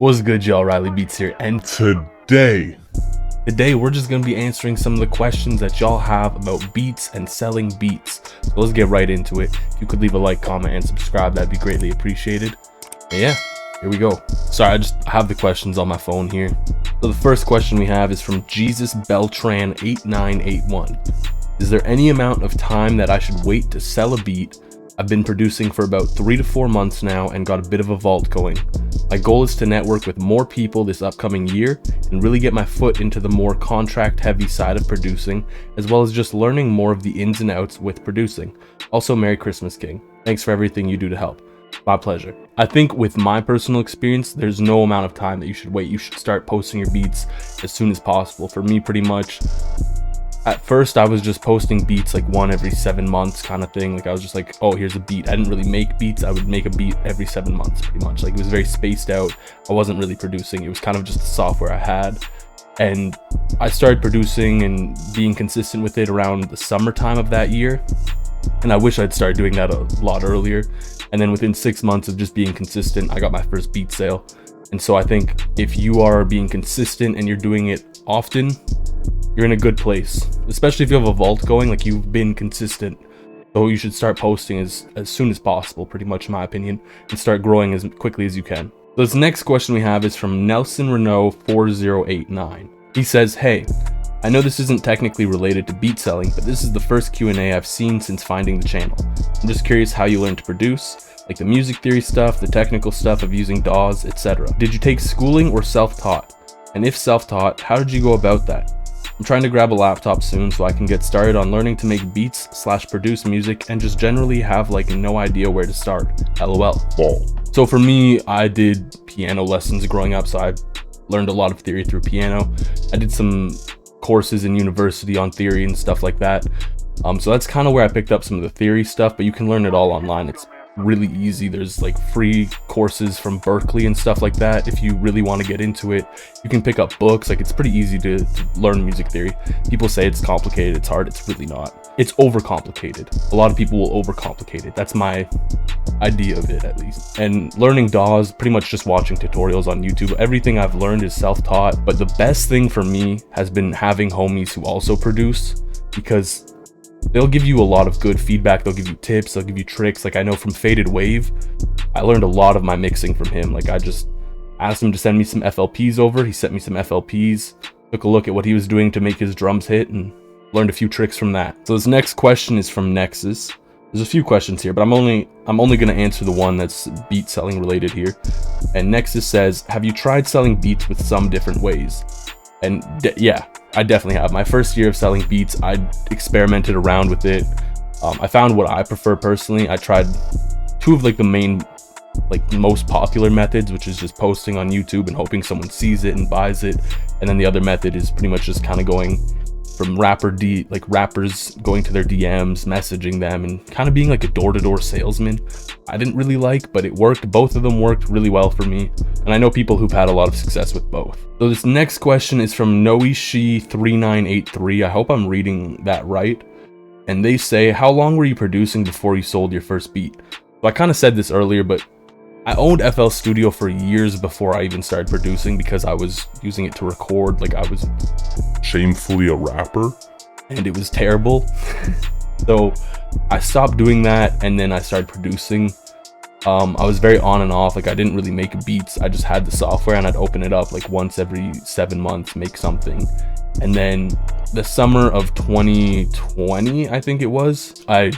What's good, y'all? Riley Beats here, and today we're just gonna be answering some of the questions that y'all have about beats and selling beats. So let's get right into it. If you could leave a like, comment, and subscribe, that'd be greatly appreciated. And yeah, here we go. Sorry, I have the questions on my phone here. So the first question we have is from Jesus Beltran 8981. Is there any amount of time that I should wait to sell a beat? I've been producing for about 3 to 4 months now and got a bit of a vault going. My goal is to network with more people this upcoming year and really get my foot into the more contract heavy side of producing, as well as just learning more of the ins and outs with producing. Also, Merry Christmas, King. Thanks for everything you do to help. My pleasure. I think with my personal experience, there's no amount of time that you should wait. You should start posting your beats as soon as possible. For me, pretty much, at first I was just posting beats like one every 7 months kind of thing. Like I was just like, oh, here's a beat. I didn't really make beats. I would make a beat every 7 months pretty much. Like it was very spaced out. I wasn't really producing. It was kind of just the software I had. And I started producing and being consistent with it around the summertime of that year. And I wish I'd started doing that a lot earlier. And then within 6 months of just being consistent, I got my first beat sale. And so I think if you are being consistent and you're doing it often, you're in a good place, especially if you have a vault going, like you've been consistent. So you should start posting as soon as possible, pretty much in my opinion, and start growing as quickly as you can. So this next question we have is from Nelson Renault 4089. He says, hey, I know this isn't technically related to beat selling, but this is the first Q&A I've seen since finding the channel. I'm just curious how you learned to produce, like the music theory stuff, the technical stuff of using DAWs, etc. Did you take schooling or self-taught? And if self-taught, how did you go about that? I'm trying to grab a laptop soon so I can get started on learning to make beats / produce music and just generally have like no idea where to start. LOL. So for me, I did piano lessons growing up, so I learned a lot of theory through piano. I did some courses in university on theory and stuff like that. So that's kind of where I picked up some of the theory stuff, but you can learn it all online. It's really easy. There's like free courses from Berkeley and stuff like that. If you really want to get into it, you can pick up books. Like it's pretty easy to learn music theory. People say it's complicated, it's hard. It's really not. It's overcomplicated. A lot of people will overcomplicate it. That's my idea of it, at least. And learning DAWs, pretty much just watching tutorials on YouTube. Everything I've learned is self-taught, but the best thing for me has been having homies who also produce, because they'll give you a lot of good feedback. They'll give you tips, they'll give you tricks. Like I know from Faded Wave, I learned a lot of my mixing from him. Like I just asked him to send me some FLPs over. He sent me some FLPs, took a look at what he was doing to make his drums hit, and learned a few tricks from that. So this next question is from Nexus. There's a few questions here, but I'm only going to answer the one that's beat selling related here. And Nexus says, have you tried selling beats with some different ways? And yeah, I definitely have. My first year of selling beats, I experimented around with it. I found what I prefer personally. I tried two of like the main, like most popular methods, which is just posting on YouTube and hoping someone sees it and buys it. And then the other method is pretty much just kind of going from rappers going to their DMs, messaging them, and kind of being like a door-to-door salesman. I didn't really like, but it worked. Both of them worked really well for me, and I know people who've had a lot of success with both. So this next question is from Noishi3983. I hope I'm reading that right. And they say, how long were you producing before you sold your first beat? So I kind of said this earlier, but I owned FL Studio for years before I even started producing, because I was using it to record. Like I was shamefully a rapper, and it was terrible. So I stopped doing that, and then I started producing. I was very on and off. Like I didn't really make beats. I just had the software, and I'd open it up like once every 7 months, make something. And then the summer of 2020, I think it was, I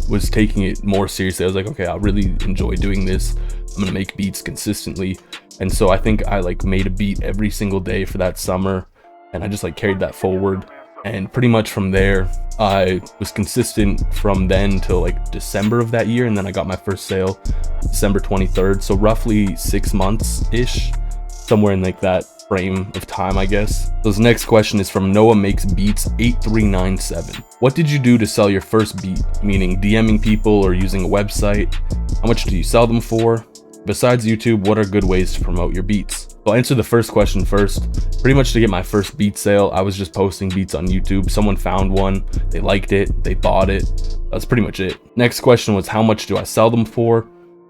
was taking it more seriously. I was like, okay, I really enjoy doing this. I'm gonna make beats consistently. And so I think I like made a beat every single day for that summer, and I just like carried that forward. And pretty much from there, I was consistent from then till like December of that year. And then I got my first sale December 23rd. So roughly 6 months ish, somewhere in like that frame of time, I guess. So this next question is from Noah Makes Beats 8397. What did you do to sell your first beat? Meaning DMing people or using a website? How much do you sell them for? Besides YouTube, what are good ways to promote your beats? So I'll answer the first question first. Pretty much to get my first beat sale, I was just posting beats on YouTube. Someone found one, they liked it, they bought it. That's pretty much it. Next question was, how much do I sell them for?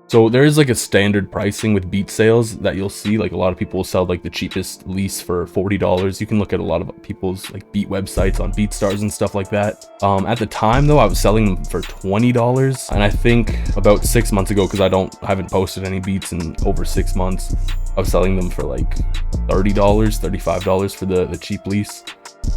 So there is like a standard pricing with beat sales that you'll see. Like a lot of people will sell like the cheapest lease for $40. You can look at a lot of people's like beat websites on BeatStars and stuff like that. At the time though, I was selling them for $20, and I think about 6 months ago, because I haven't posted any beats in over 6 months, I was selling them for like $30, $35 for the cheap lease.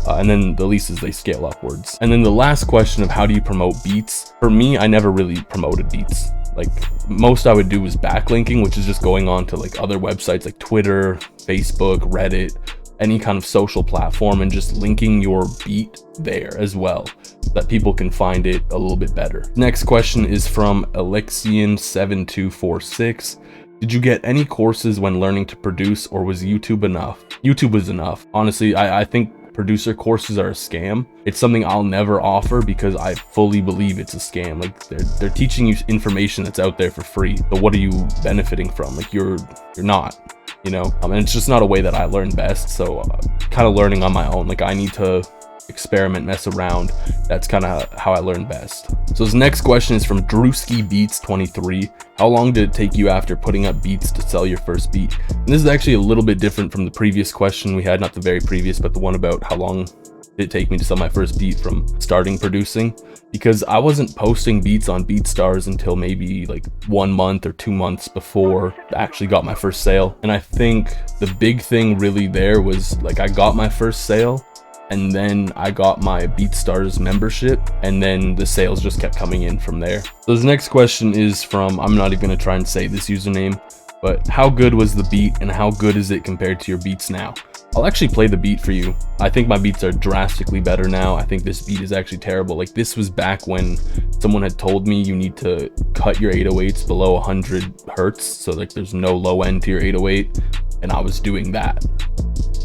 And then the leases, they scale upwards. And then the last question of how do you promote beats? For me, I never really promoted beats. Like most I would do was backlinking, which is just going on to like other websites like Twitter, Facebook, Reddit, any kind of social platform, and just linking your beat there as well, so that people can find it a little bit better. Next question is from Alexian7246. Did you get any courses when learning to produce, or was YouTube enough? YouTube was enough. Honestly, I think producer courses are a scam. It's something I'll never offer because I fully believe it's a scam. Like they're teaching you information that's out there for free. So what are you benefiting from? Like you're not, you know? And it's just not a way that I learn best. So kind of learning on my own. Like I need to experiment, mess around. That's kind of how I learn best. So this next question is from Drewski Beats 23. How long did it take you after putting up beats to sell your first beat? And this is actually a little bit different from the previous question we had, not the very previous, but the one about how long did it take me to sell my first beat from starting producing, because I wasn't posting beats on BeatStars until maybe like 1 month or 2 months before I actually got my first sale. And I think the big thing really there was like I got my first sale, and then I got my BeatStars membership, and then the sales just kept coming in from there. So this next question is from, I'm not even gonna try and say this username, but how good was the beat and how good is it compared to your beats now? I'll actually play the beat for you. I think my beats are drastically better now. I think this beat is actually terrible. Like this was back when someone had told me you need to cut your 808s below 100 hertz. So like there's no low end to your 808, and I was doing that.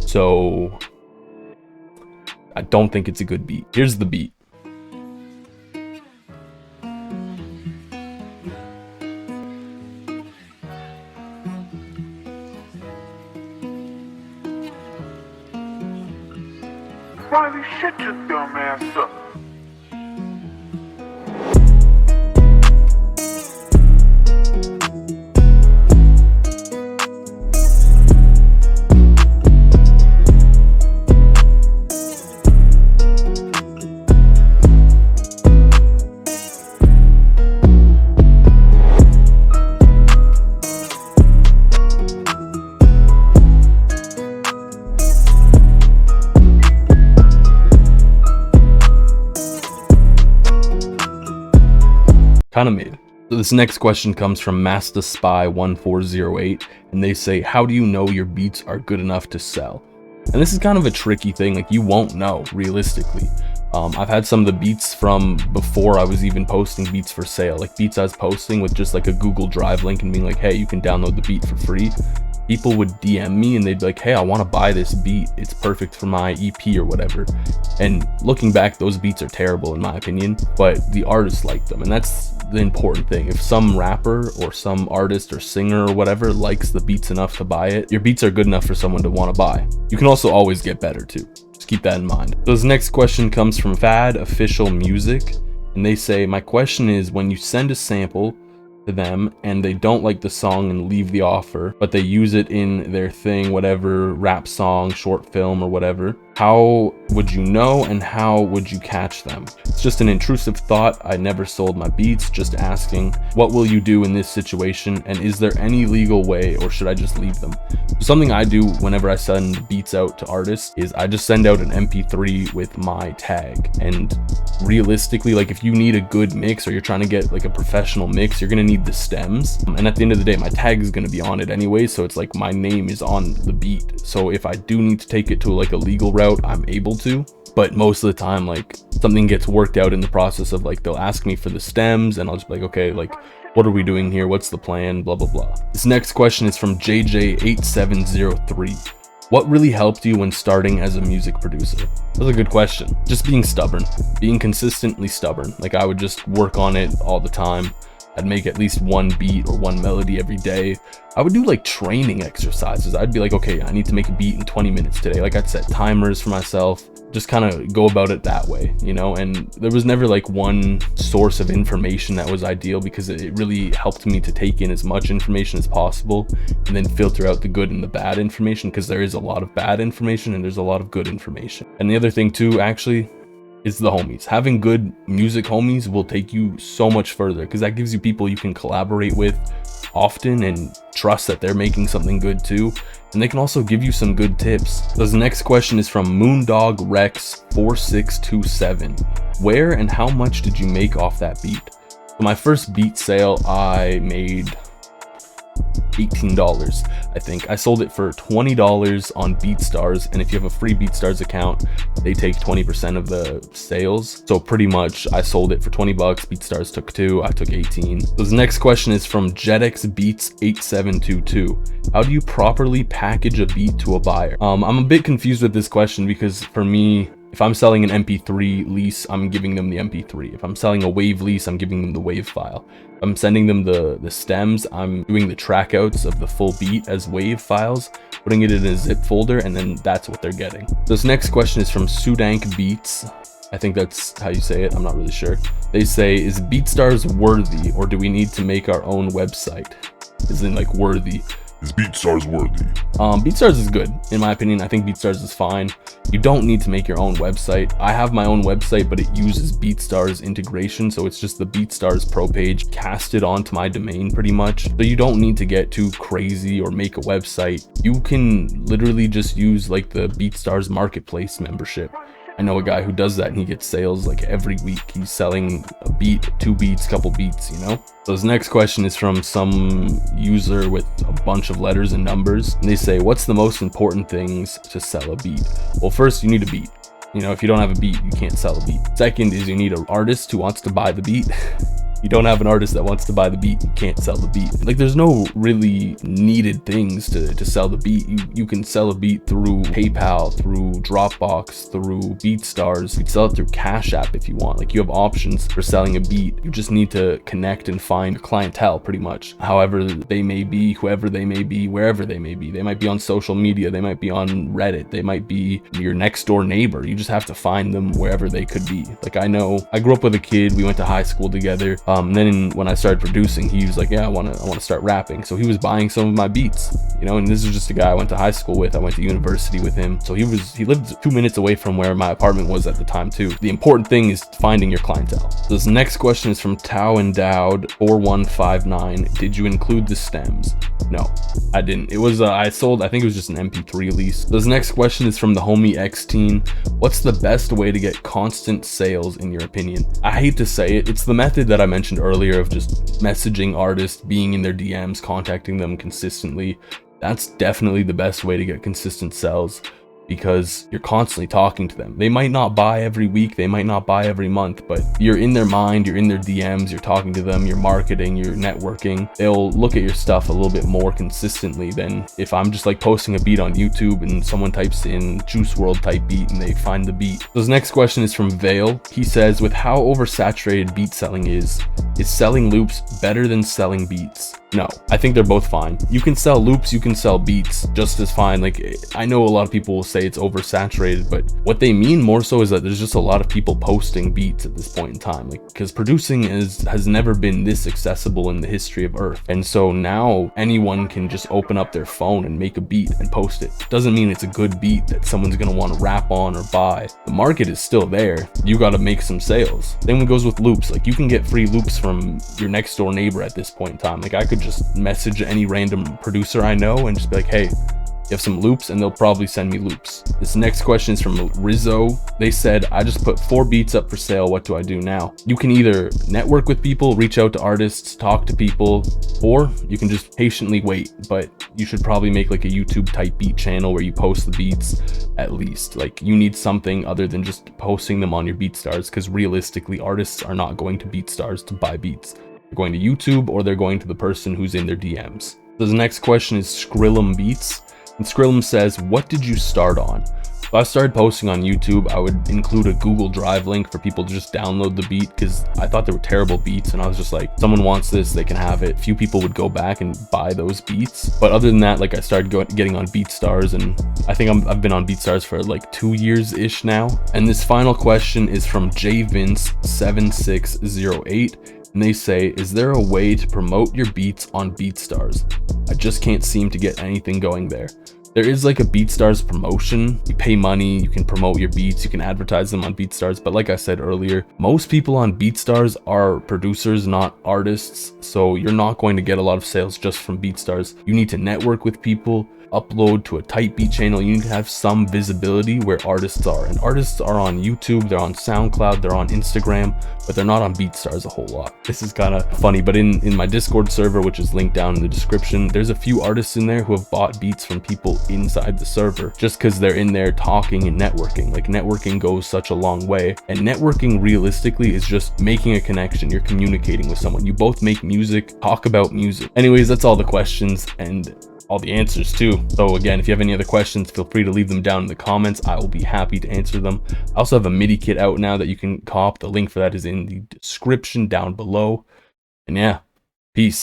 So I don't think it's a good beat. Here's the beat. Riley, shut your dumb ass up. Kind of mid. So this next question comes from Master Spy 1408, and they say, how do you know your beats are good enough to sell? And this is kind of a tricky thing. Like you won't know realistically. I've had some of the beats from before I was even posting beats for sale, like beats I was posting with just like a Google Drive link and being like, hey, you can download the beat for free. People would DM me and they'd be like, hey, I want to buy this beat, it's perfect for my EP or whatever. And looking back, those beats are terrible in my opinion, but the artist liked them, and that's the important thing. If some rapper or some artist or singer or whatever likes the beats enough to buy it, your beats are good enough for someone to want to buy. You can also always get better too. Just keep that in mind. So this next question comes from Fad Official Music, and they say, my question is, when you send a sample to them and they don't like the song and leave the offer, but they use it in their thing, whatever, rap song, short film or whatever, how would you know and how would you catch them? It's just an intrusive thought. I never sold my beats, just asking. What will you do in this situation, and is there any legal way, or should I just leave them? Something I do whenever I send beats out to artists is I just send out an MP3 with my tag. And realistically, like if you need a good mix or you're trying to get like a professional mix, you're gonna need the stems, and at the end of the day my tag is going to be on it anyway, so it's like my name is on the beat. So if I do need to take it to like a legal route, I'm able to, but most of the time like something gets worked out in the process of like they'll ask me for the stems and I'll just be like, okay, like what are we doing here, what's the plan, blah blah blah. This next question is from JJ8703. What really helped you when starting as a music producer? That's a good question. Just being stubborn, being consistently stubborn. Like I would just work on it all the time. I'd make at least one beat or one melody every day. I would do like training exercises. I'd be like, okay, I need to make a beat in 20 minutes today. Like I'd set timers for myself, just kind of go about it that way, you know. And there was never like one source of information that was ideal, because it really helped me to take in as much information as possible and then filter out the good and the bad information, because there is a lot of bad information and there's a lot of good information. And the other thing too, actually, is the homies. Having good music homies will take you so much further, because that gives you people you can collaborate with often and trust that they're making something good too, and they can also give you some good tips. So the next question is from Moondog Rex 4627. Where and how much did you make off that beat? So my first beat sale, I made $18, I think. I sold it for $20 on BeatStars, and if you have a free BeatStars account, they take 20% of the sales. So pretty much I sold it for 20 bucks, BeatStars took 2, I took 18. So the next question is from JetX Beats 8722. How do you properly package a beat to a buyer? I'm a bit confused with this question, because for me, if I'm selling an MP3 lease, I'm giving them the MP3. If I'm selling a wave lease, I'm giving them the wave file. If I'm sending them the stems, I'm doing the track outs of the full beat as wave files, putting it in a zip folder, and then that's what they're getting. This next question is from Sudank Beats. I think that's how you say it, I'm not really sure. They say, is BeatStars worthy, or do we need to make our own website? As in like worthy. Is BeatStars worthy? BeatStars is good, in my opinion. I think BeatStars is fine. You don't need to make your own website. I have my own website, but it uses BeatStars integration, so it's just the BeatStars Pro page casted onto my domain pretty much. So you don't need to get too crazy or make a website. You can literally just use like the BeatStars Marketplace membership. I know a guy who does that, and he gets sales like every week. He's selling a beat, 2 beats, couple beats, you know? So this next question is from some user with a bunch of letters and numbers. And they say, what's the most important things to sell a beat? Well, first, you need a beat. You know, if you don't have a beat, you can't sell a beat. Second is you need an artist who wants to buy the beat. You don't have an artist that wants to buy the beat, you can't sell the beat. Like, there's no really needed things to sell the beat. You can sell a beat through PayPal, through Dropbox, through BeatStars. You can sell it through Cash App if you want. Like, you have options for selling a beat. You just need to connect and find clientele pretty much. However they may be, whoever they may be, wherever they may be. They might be on social media, they might be on Reddit, they might be your next door neighbor. You just have to find them wherever they could be. Like, I know, I grew up with a kid, we went to high school together. Then when I started producing, he was like, yeah, I want to start rapping. So he was buying some of my beats, you know, and this is just a guy I went to high school with. I went to university with him. So he lived 2 minutes away from where my apartment was at the time too. The important thing is finding your clientele. So this next question is from Tao Endowed 4159. Did you include the stems? No, I didn't. It was, I think it was just an MP3 release. This next question is from the homie X Teen. What's the best way to get constant sales in your opinion? I hate to say it, it's the method that I mentioned earlier of just messaging artists, being in their DMs, contacting them consistently. That's definitely the best way to get consistent sales, because you're constantly talking to them. They might not buy every week, they might not buy every month, but you're in their mind, you're in their DMs, you're talking to them, you're marketing, you're networking. They'll look at your stuff a little bit more consistently than if I'm just like posting a beat on YouTube and someone types in Juice WRLD type beat and they find the beat. So this next question is from Vale. He says, with how oversaturated beat selling is selling loops better than selling beats? No, I think they're both fine. You can sell loops, you can sell beats just as fine. Like, I know a lot of people will say it's oversaturated, but what they mean more so is that there's just a lot of people posting beats at this point in time. Like, because producing has never been this accessible in the history of Earth. And so now anyone can just open up their phone and make a beat and post it. Doesn't mean it's a good beat that someone's gonna want to rap on or buy. The market is still there. You gotta make some sales. Same one goes with loops. Like, you can get free loops from your next door neighbor at this point in time. Like, I could just message any random producer I know and just be like, hey, you have some loops, and they'll probably send me loops. This next question is from Rizzo. They said, I just put 4 beats up for sale. What do I do now? You can either network with people, reach out to artists, talk to people, or you can just patiently wait. But you should probably make like a YouTube type beat channel where you post the beats at least. Like, you need something other than just posting them on your BeatStars, because realistically, artists are not going to BeatStars to buy beats. They're going to YouTube, or they're going to the person who's in their DMs. So the next question is Skrillum Beats. And Skrillum says, what did you start on? So I started posting on YouTube. I would include a Google Drive link for people to just download the beat because I thought they were terrible beats, and I was just like, someone wants this, they can have it. Few people would go back and buy those beats, but other than that, like I started getting on BeatStars, and I think I've been on BeatStars for like 2 years ish now. And this final question is from jvince7608, and they say, is there a way to promote your beats on BeatStars? I just can't seem to get anything going there. There is like a BeatStars promotion. You pay money, you can promote your beats, you can advertise them on BeatStars. But like I said earlier, most people on BeatStars are producers, not artists. So you're not going to get a lot of sales just from BeatStars. You need to network with people, upload to a tight beat channel. You need to have some visibility where artists are. And artists are on YouTube, they're on SoundCloud, they're on Instagram, but they're not on BeatStars a whole lot. This is kind of funny, but in my Discord server, which is linked down in the description, there's a few artists in there who have bought beats from people inside the server just because they're in there talking and networking. Like, networking goes such a long way, and networking realistically is just making a connection. You're communicating with someone, you both make music, talk about music. Anyways, that's all the questions and all the answers too. So again, if you have any other questions, feel free to leave them down in the comments. I will be happy to answer them. I also have a MIDI kit out now that you can cop. The link for that is in the description down below. And yeah, peace.